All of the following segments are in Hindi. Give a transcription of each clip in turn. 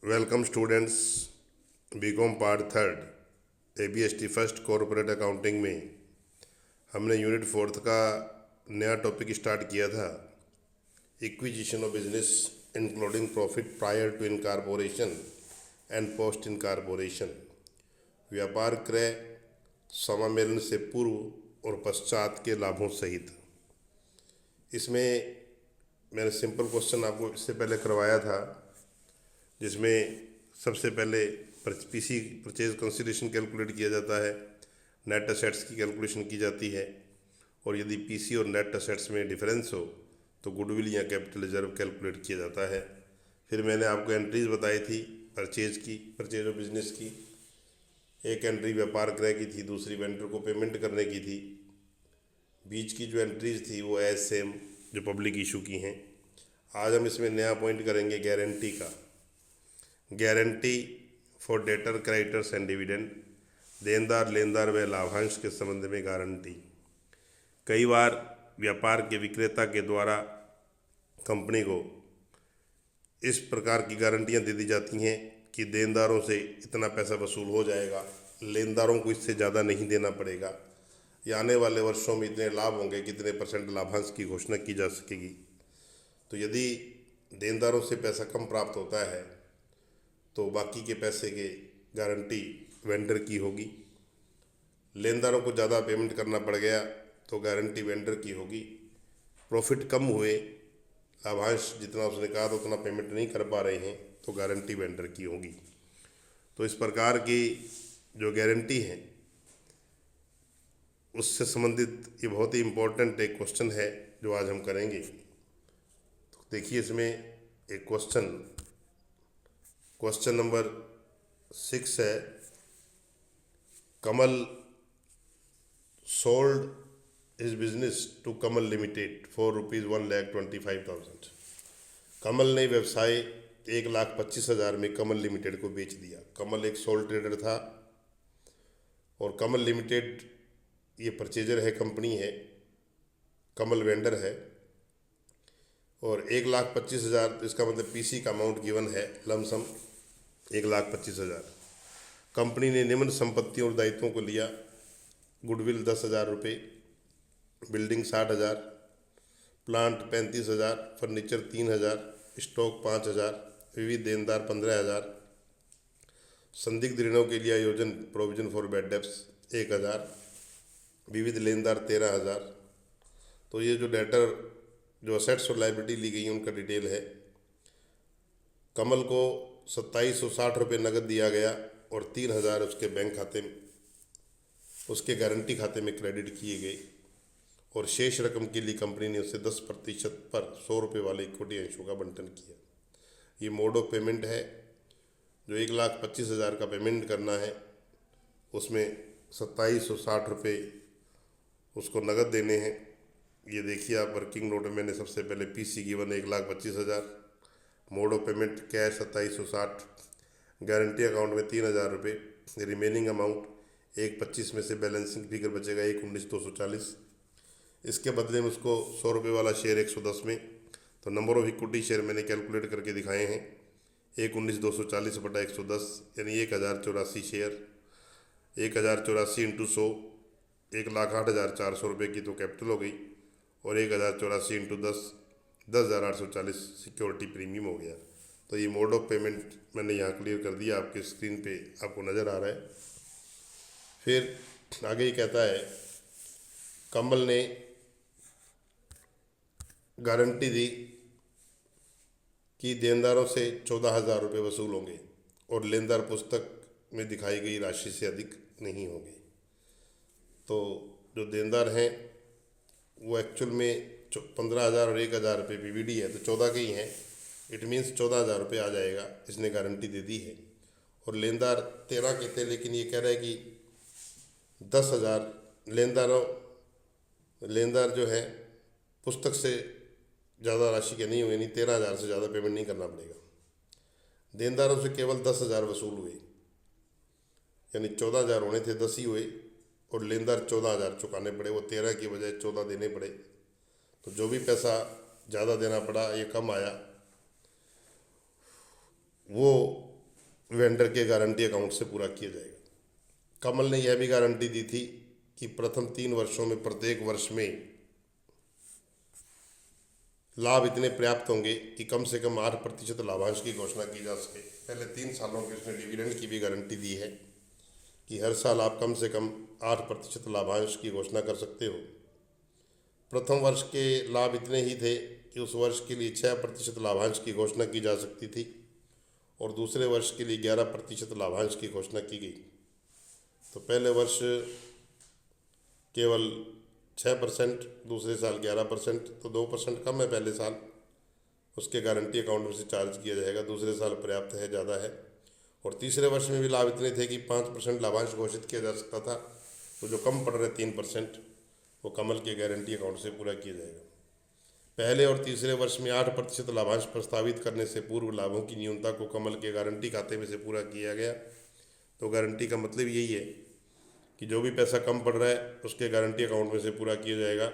Welcome students. BCom part third ABST first corporate accounting में हमने यूनिट फोर्थ का नया टॉपिक स्टार्ट किया था, acquisition of business including profit prior to incorporation and post incorporation. व्यापार क्रय समामेलन से पूर्व और पश्चात के लाभों सहित। इसमें मैंने सिंपल क्वेश्चन आपको इससे पहले करवाया था, जिसमें सबसे पहले पीसी परचेज कंसिडरेशन कैलकुलेट किया जाता है, नेट असेट्स की कैलकुलेशन की जाती है, और यदि पीसी और नेट असेट्स में डिफरेंस हो तो गुडविल या कैपिटल रिजर्व कैलकुलेट किया जाता है। फिर मैंने आपको एंट्रीज बताई थी परचेज ऑफ बिजनेस की। एक एंट्री व्यापार क्रय की थी, दूसरी वेंडर को पेमेंट करने की थी। बीच की जो एंट्रीज थी वो एज सेम जो पब्लिक इशू की हैं। आज हम इसमें नया पॉइंट करेंगे गारंटी का। Guarantee for debtor creditors and dividend. देनदार लेनदार व लाभांश के संबंध में गारंटी। कई बार व्यापार के विक्रेता के द्वारा कंपनी को इस प्रकार की गारंटियां दे दी जाती हैं कि देनदारों से इतना पैसा वसूल हो जाएगा, लेनदारों को इससे ज़्यादा नहीं देना पड़ेगा, या आने वाले वर्षों में इतने लाभ होंगे, कितने परसेंट लाभांश की घोषणा की जा सकेगी। तो यदि देनदारों से पैसा कम प्राप्त होता है तो बाकी के पैसे के गारंटी वेंडर की होगी। लेनदारों को ज़्यादा पेमेंट करना पड़ गया तो गारंटी वेंडर की होगी। प्रॉफिट कम हुए, लाभांश जितना उसने कहा था उतना पेमेंट नहीं कर पा रहे हैं तो गारंटी वेंडर की होगी। तो इस प्रकार की जो गारंटी है उससे संबंधित ये बहुत ही इम्पोर्टेंट एक क्वेश्चन है जो आज हम करेंगे। तो देखिए, इसमें एक क्वेश्चन नंबर 6 है। Kamal sold his business to Kamal limited for ₹1,25,000। Kamal ने व्यवसाय 1,25,000 में कमल लिमिटेड को बेच दिया। कमल एक सोल ट्रेडर था और कमल लिमिटेड ये परचेजर है, कंपनी है, कमल वेंडर है। और 1,25,000, इसका मतलब पीसी का अमाउंट गिवन है, लमसम 1,25,000। कंपनी ने निम्न संपत्तियों और दायित्वों को लिया: गुडविल 10,000 रुपये, बिल्डिंग 60,000, प्लांट 35,000, फर्नीचर 3,000, स्टॉक 5,000, विविध देनदार 15,000, संदिग्ध ऋणों के लिए आयोजन प्रोविजन फॉर बैड डेब्ट्स 1,000, विविध लेनदार 13,000। तो ये जो डेटर जो असेट्स और लाइबिलिटी ली गई हैं उनका डिटेल है। कमल को 2,760 रुपये नगद दिया गया और 3,000 उसके बैंक खाते में, उसके गारंटी खाते में क्रेडिट किए गए, और शेष रकम के लिए कंपनी ने उससे 10% पर 100 रुपये वाले इक्विटी अंशों का बंटन किया। ये मोड ऑफ पेमेंट है। जो 1,25,000 का पेमेंट करना है उसमें 2,760 रुपये उसको नगद देने हैं। ये देखिए आप वर्किंग नोट में मैंने सबसे पहले PC given 1,25,000, mode of payment cash 2,760, guarantee account में 3,000 रुपये, रिमेनिंग अमाउंट 1,25 में से बैलेंसिंग फिगर बचेगा 1,19,240। इसके बदले में उसको 100 रुपये वाला शेयर 110 में। तो नंबर ऑफ इक्विटी शेयर मैंने कैलकुलेट करके दिखाए हैं, 1,19,240 बटा 110 यानी 1,084 शेयर। 1,084 इंटू 100, 1,08,400 रुपये की तो कैपिटल हो गई, और 1,084 इंटू 10, 10,840 सिक्योरिटी प्रीमियम हो गया। तो ये मोड ऑफ पेमेंट मैंने यहाँ क्लियर कर दिया, आपके स्क्रीन पे आपको नज़र आ रहा है। फिर आगे ही कहता है, कमल ने गारंटी दी कि देनदारों से 14,000 रुपये वसूल होंगे और लेनदार पुस्तक में दिखाई गई राशि से अधिक नहीं होंगे। तो जो देनदार हैं वो एक्चुअल में 15,000 और 1,000 रुपये पीवीडी है, तो 14 के ही हैं। इट मीन्स 14,000 रुपये आ जाएगा, इसने गारंटी दे दी है। और लेनदार 13 के थे, लेकिन ये कह रहा है कि 10,000 लेनदार जो है पुस्तक से ज़्यादा राशि के नहीं हुए, यानी 13,000 से ज़्यादा पेमेंट नहीं करना पड़ेगा। देनदारों से केवल 10,000 वसूल हुए, यानी 14,000 होने थे, 10 ही हुए, और लेनदार 14,000 चुकाने पड़े, वो 13 की बजाय 14 देने पड़े। तो जो भी पैसा ज़्यादा देना पड़ा, ये कम आया, वो वेंडर के गारंटी अकाउंट से पूरा किया जाएगा। कमल ने यह भी गारंटी दी थी कि प्रथम 3 वर्षों में प्रत्येक वर्ष में लाभ इतने पर्याप्त होंगे कि कम से कम 8% लाभांश की घोषणा की जा सके। पहले 3 सालों के उसने डिविडेंड की भी गारंटी दी है कि हर साल आप कम से कम 8% लाभांश की घोषणा कर सकते हो। प्रथम वर्ष के लाभ इतने ही थे कि उस वर्ष के लिए 6% लाभांश की घोषणा की जा सकती थी और दूसरे वर्ष के लिए 11% लाभांश की घोषणा की गई। तो पहले वर्ष केवल 6%, दूसरे साल 11%, तो 2% कम है पहले साल, उसके गारंटी अकाउंट में से चार्ज किया जाएगा। दूसरे साल पर्याप्त है, ज़्यादा है। और तीसरे वर्ष में भी लाभ इतने थे कि 5% लाभांश घोषित किया जा सकता था। तो जो कम पड़ रहे 3%, वो कमल के गारंटी अकाउंट से पूरा किया जाएगा। पहले और तीसरे वर्ष में 8% लाभांश प्रस्तावित करने से पूर्व लाभों की न्यूनता को कमल के गारंटी खाते में से पूरा किया गया। तो गारंटी का मतलब यही है कि जो भी पैसा कम पड़ रहा है उसके गारंटी अकाउंट में से पूरा किया जाएगा।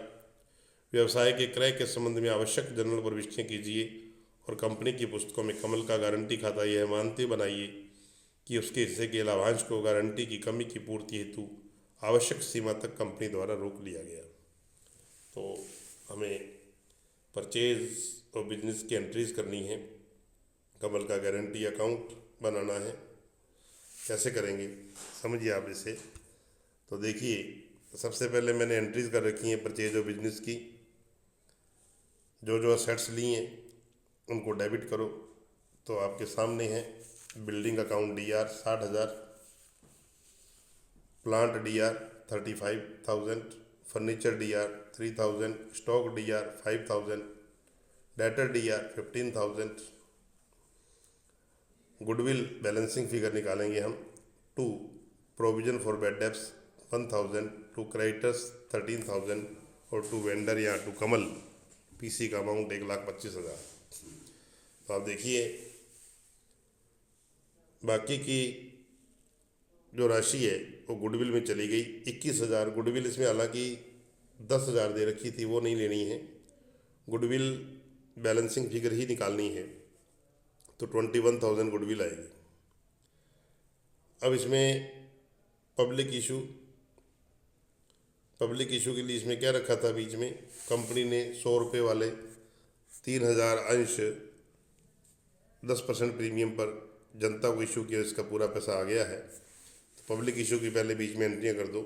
व्यवसाय के क्रय के संबंध में आवश्यक जनरल प्रविष्टियाँ कीजिए और कंपनी की पुस्तकों में कमल का गारंटी खाता यह मानते बनाइए कि उसके हिस्से के लाभांश को गारंटी की कमी की पूर्ति हेतु आवश्यक सीमा तक कंपनी द्वारा रोक लिया गया। तो हमें परचेज और बिजनेस की एंट्रीज करनी है, कमल का गारंटी अकाउंट बनाना है। कैसे करेंगे समझिए आप इसे। तो देखिए, सबसे पहले मैंने एंट्रीज कर रखी हैं परचेज और बिजनेस की। जो जो असेट्स लिए हैं उनको डेबिट करो। तो आपके सामने है building account DR 60,000, plant DR 35,000, furniture DR 3,000, stock DR 5,000, debtor DR 15,000। Goodwill balancing figure निकालेंगे हम। 2 provision for bad debts 1,000, 2 creditors 13,000 और 2 वेंडर या 2 कमल PC का अमाउंट 1,25,000। तो आप देखिए बाकी की जो राशि है वो गुडविल में चली गई। 21,000 गुडविल, इसमें हालांकि 10,000 दे रखी थी, वो नहीं लेनी है, गुडविल बैलेंसिंग फिगर ही निकालनी है। तो 21,000 गुडविल आएगी। अब इसमें पब्लिक इशू के लिए इसमें क्या रखा था, बीच में कंपनी ने 100 रुपये वाले 3,000 अंश 10% प्रीमियम पर जनता को इशू किया, इसका पूरा पैसा आ गया है। तो पब्लिक इशू की पहले बीच में एंट्रियाँ कर दो।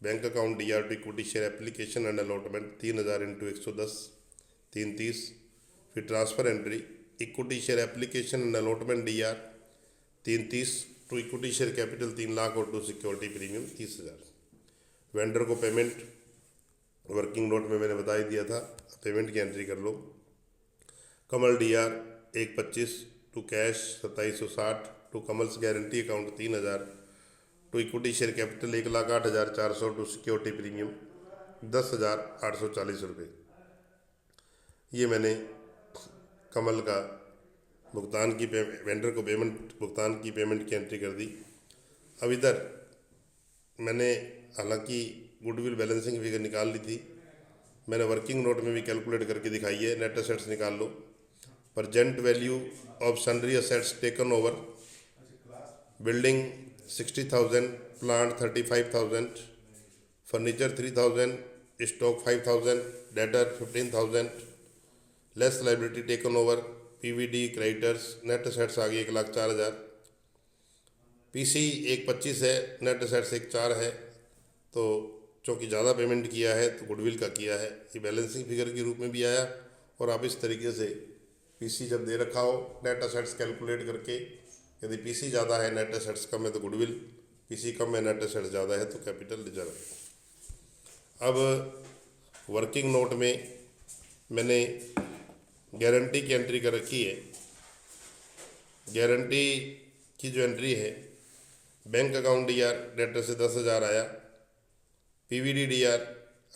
Bank account DR to equity share application and allotment 3,000 × 110 330। फिर transfer entry equity share application and allotment DR 330 to equity share capital 3 lakh और टू सिक्योरिटी प्रीमियम 30,000। वेंडर को पेमेंट वर्किंग नोट में मैंने बता ही दिया था, पेमेंट की एंट्री कर लो। Kamal DR 125 to cash 2760 to Kamal's guarantee account 3,000 to equity share capital 1,08,400 to security premium 10,840 रुपये। ये मैंने कमल का भुगतान की वेंडर को भुगतान की पेमेंट की एंट्री कर दी। अब इधर मैंने हालांकि गुडविल बैलेंसिंग फिगर निकाल ली थी, मैंने वर्किंग नोट में भी कैलकुलेट करके दिखाई है। नेट असेट्स निकाल लो। Present value of sundry assets taken over, building 60,000, plant 35,000, furniture 3,000, stock 5,000, debtor 15,000, less liability taken over, PVD creditors, net assets आ गई 1,04,000, PC 125 है, नेट असेट्स 1,04 है। तो चूँकि ज़्यादा पेमेंट किया है तो गुडविल का किया है, ये बैलेंसिंग फिगर के रूप में भी आया। और आप इस तरीके से PC जब दे रखा हो नेट असेट्स कैलकुलेट करके, यदि PC ज़्यादा है नेट असेट्स कम है तो गुडविल, PC कम है नेट असेट्स ज़्यादा है तो कैपिटल रिजर्व। अब वर्किंग नोट में मैंने गारंटी की एंट्री कर रखी है। गारंटी की जो एंट्री है, बैंक अकाउंट DR डेटर से 10,000 आया, PVD DR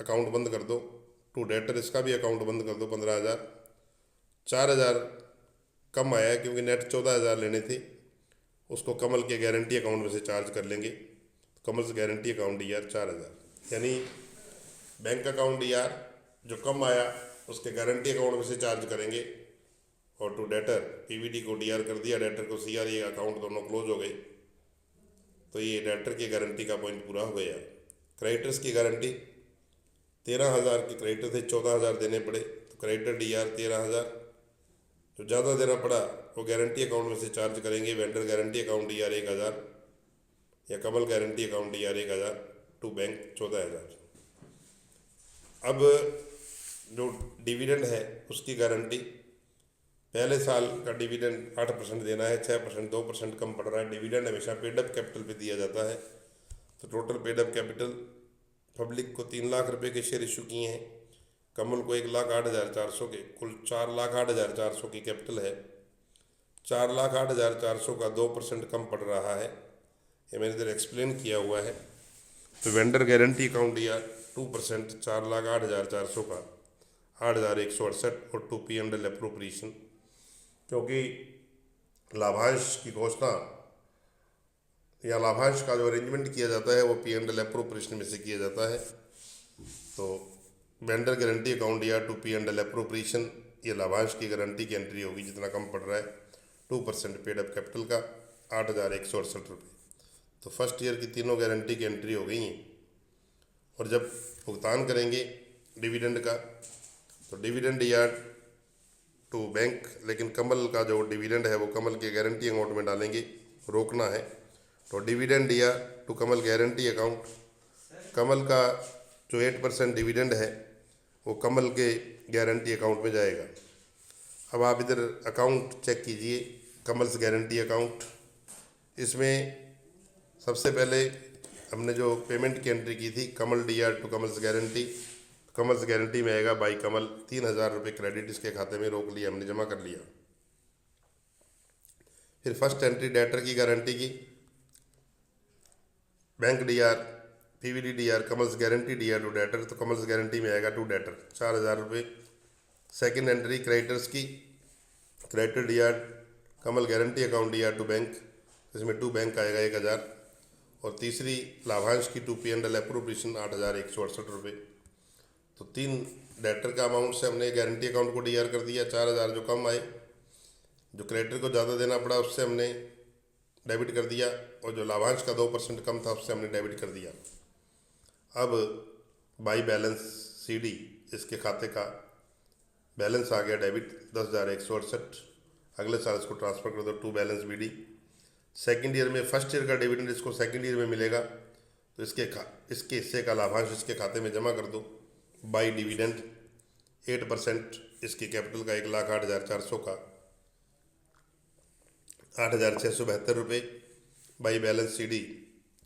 अकाउंट बंद कर दो, टू डेटर इसका भी अकाउंट बंद कर दो 15,000। 4,000 कम आया क्योंकि नेट 14,000 लेने थे, उसको कमल के गारंटी अकाउंट में से चार्ज कर लेंगे। कमल से गारंटी अकाउंट DR 4,000, यानी बैंक अकाउंट DR जो कम आया उसके गारंटी अकाउंट में से चार्ज करेंगे और टू डेटर पीवीडी को डीआर कर दिया, डेटर को सीआर, ये अकाउंट दोनों क्लोज हो गए। तो ये डेटर की गारंटी का पॉइंट पूरा हो गया। क्रेडिटर्स की गारंटी 13,000 के क्रेडिटर थे, 14,000 देने पड़े, तो क्रेडिटर डीआर 13,000, जो ज़्यादा देना पड़ा वो गारंटी अकाउंट में से चार्ज करेंगे। वेंडर गारंटी अकाउंट डीआर 1,000 या Kamal guarantee account DR 1,000 to bank 14,000। अब जो डिविडेंड है उसकी गारंटी, पहले साल का डिविडेंड 8% देना है, 6% 2% कम पड़ रहा है। डिविडेंड हमेशा पेडअप कैपिटल पे दिया जाता है, तो टोटल पेडअप कैपिटल पब्लिक को 3 लाख रुपए के शेयर इशू किए हैं, कमल को 1,08,400 के, कुल 4,08,400 की कैपिटल है। 4,08,400 का 2% कम पड़ रहा है, ये मैंने इधर एक्सप्लेन किया हुआ है। तो वेंडर गारंटी अकाउंट दिया 2%, 4,08,400 का 8,168 और 2 P&L अप्रोप्रिएशन, क्योंकि लाभांश की घोषणा या लाभांश का जो अरेंजमेंट किया जाता है वो P&L अप्रोप्रिएशन में से किया जाता है। तो वेंडर गारंटी अकाउंट या 2 P&L अप्रोप्रिएशन, ये लाभांश की गारंटी की एंट्री होगी जितना कम पड़ रहा है, 2% पेडअप कैपिटल का 8,168 रुपये। तो फर्स्ट ईयर की तीनों गारंटी की एंट्री हो गई हैं। और जब भुगतान करेंगे डिविडेंड का, तो डिविडेंड या टू बैंक, लेकिन कमल का जो डिविडेंड है वो कमल के गारंटी अकाउंट में डालेंगे, रोकना है। तो डिविडेंड या टू कमल गारंटी अकाउंट, कमल का जो 8% डिविडेंड है वो कमल के गारंटी अकाउंट में जाएगा। अब आप इधर अकाउंट चेक कीजिए, कमल्स गारंटी अकाउंट, इसमें सबसे पहले हमने जो पेमेंट की एंट्री की थी कमल D R to Kamal's guarantee, Kamal's guarantee में आएगा बाई कमल, 3,000 रुपये क्रेडिट इसके खाते में रोक लिया, हमने जमा कर लिया। फिर फर्स्ट एंट्री डेटर की गारंटी की, bank DR PVD DR Kamal's guarantee DR to debtor, तो कमल्स गारंटी में आएगा टू डेटर 4,000 रुपये। सेकेंड एंट्री क्रेडिटर्स की, creditor DR Kamal guarantee account DR to bank, इसमें टू बैंक आएगा 1,000। और तीसरी लाभांश की 2 P&L अप्रोप्रिएशन 8,168 रुपये। तो 3 डेटर का अमाउंट से हमने गारंटी अकाउंट को डीआर कर दिया, 4,000 जो कम आए, जो क्रेडिटर को ज़्यादा देना पड़ा उससे हमने डेबिट कर दिया, और जो लाभांश का 2% कम था उससे हमने डेबिट कर दिया। अब बाई बैलेंस CD, इसके खाते का बैलेंस आ गया डेबिट 10,168, अगले साल इसको ट्रांसफ़र कर दो to balance BD। Second year में, फर्स्ट ईयर का डिविडेंड इसको सेकेंड ईयर में मिलेगा, तो इसके हिस्से का लाभांश इसके खाते में जमा कर दो बाई डिविडेंड 8%, इसकी कैपिटल का 1,08,400 का 8,672 रुपये, बाई बैलेंस CD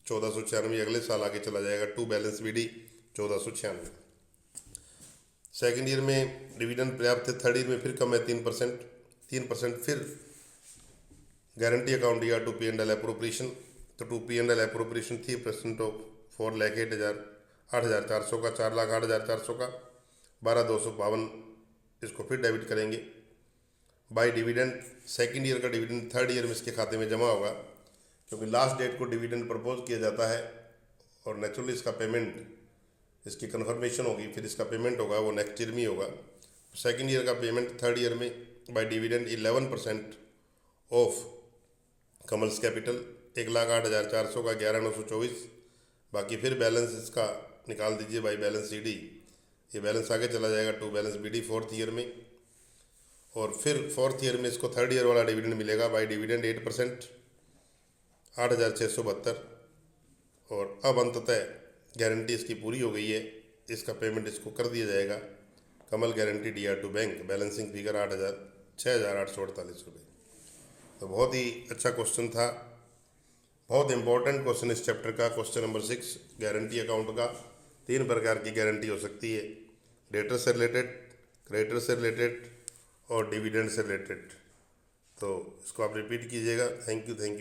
1,496, अगले साल आगे चला जाएगा to balance BD 1,496। Second year में डिविडेंड पर्याप्त है, थर्ड ईयर में फिर कम है 3%, फिर गारंटी अकाउंट या 2 P&L अप्रोप्रिएशन, तो 2 P&L अप्रोप्रिएशन 3% ऑफ 4,08,400 का 4,08,400 का 12,252, इसको फिर डेबिट करेंगे बाई डिविडेंड। सेकेंड ईयर का डिविडेंड थर्ड ईयर में इसके खाते में जमा होगा, क्योंकि लास्ट डेट को डिविडेंड प्रपोज किया जाता है, और नेचुरली इसका पेमेंट, इसकी कन्फर्मेशन होगी, फिर इसका पेमेंट होगा वो नेक्स्ट ईयर में ही होगा। सेकेंड ईयर का पेमेंट थर्ड ईयर में by dividend 11% of Kamal's capital 1,08,400 का 11,924, बाकी फिर बैलेंस इसका निकाल दीजिए बाई बैलेंस CD, ये बैलेंस आगे चला जाएगा to balance BD fourth year में, और फिर फोर्थ ईयर में इसको थर्ड ईयर वाला डिविडेंड मिलेगा बाई डिविडेंड 8% 8,672। और अब अंततः गारंटी इसकी पूरी हो गई है, इसका पेमेंट इसको कर दिया जाएगा Kamal guarantee DR to bank, balancing figure 6,848 रुपये। तो बहुत ही अच्छा क्वेश्चन था, बहुत इंपॉर्टेंट क्वेश्चन इस चैप्टर का, क्वेश्चन नंबर 6 गारंटी अकाउंट का। 3 प्रकार की गारंटी हो सकती है, डेटर से रिलेटेड, क्रेडिटर से रिलेटेड और डिविडेंड से रिलेटेड। तो इसको आप रिपीट कीजिएगा। Thank you very